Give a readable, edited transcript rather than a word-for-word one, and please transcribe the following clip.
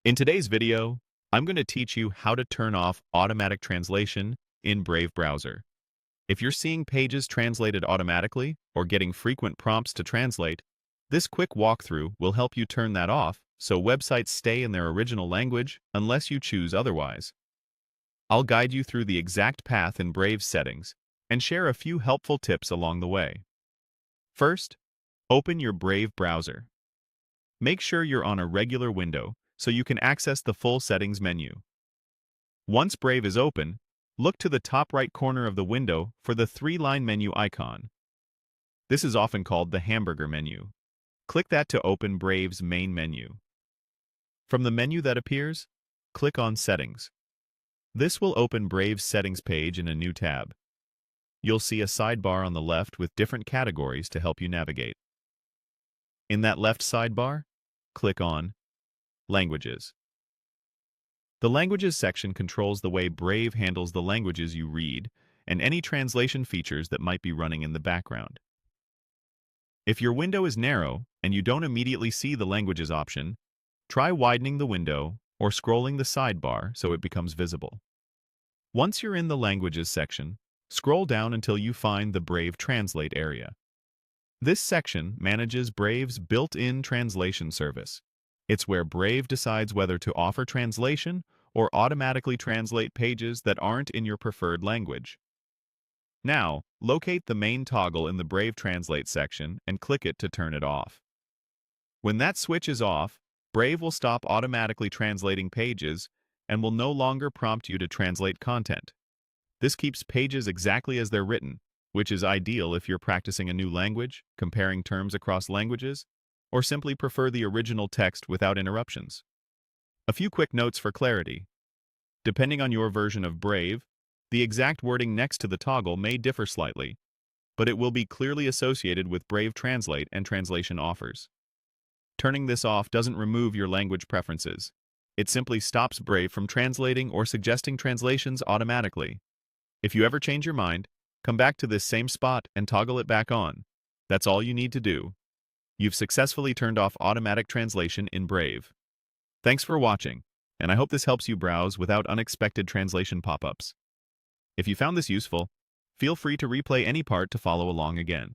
In today's video, I'm going to teach you how to turn off automatic translation in Brave browser. If you're seeing pages translated automatically or getting frequent prompts to translate, this quick walkthrough will help you turn that off so websites stay in their original language unless you choose otherwise. I'll guide you through the exact path in Brave's settings and share a few helpful tips along the way. First, open your Brave browser. Make sure you're on a regular window so you can access the full settings menu. Once Brave is open, look to the top right corner of the window for the three-line menu icon. This is often called the Hamburger menu. Click that to open Brave's main menu. From the menu that appears, click on Settings. This will open Brave's settings page in a new tab. You'll see a sidebar on the left with different categories to help you navigate. In that left sidebar, click on Languages. The Languages section controls the way Brave handles the languages you read and any translation features that might be running in the background. If your window is narrow and you don't immediately see the Languages option, try widening the window or scrolling the sidebar so it becomes visible. Once you're in the Languages section, scroll down until you find the Brave Translate area. This section manages Brave's built-in translation service. It's where Brave decides whether to offer translation or automatically translate pages that aren't in your preferred language. Now, locate the main toggle in the Brave Translate section and click it to turn it off. When that switch is off, Brave will stop automatically translating pages and will no longer prompt you to translate content. This keeps pages exactly as they're written, which is ideal if you're practicing a new language, comparing terms across languages, or simply prefer the original text without interruptions. A few quick notes for clarity. Depending on your version of Brave, the exact wording next to the toggle may differ slightly, but it will be clearly associated with Brave Translate and translation offers. Turning this off doesn't remove your language preferences. It simply stops Brave from translating or suggesting translations automatically. If you ever change your mind, come back to this same spot and toggle it back on. That's all you need to do. You've successfully turned off automatic translation in Brave. Thanks for watching, and I hope this helps you browse without unexpected translation pop-ups. If you found this useful, feel free to replay any part to follow along again.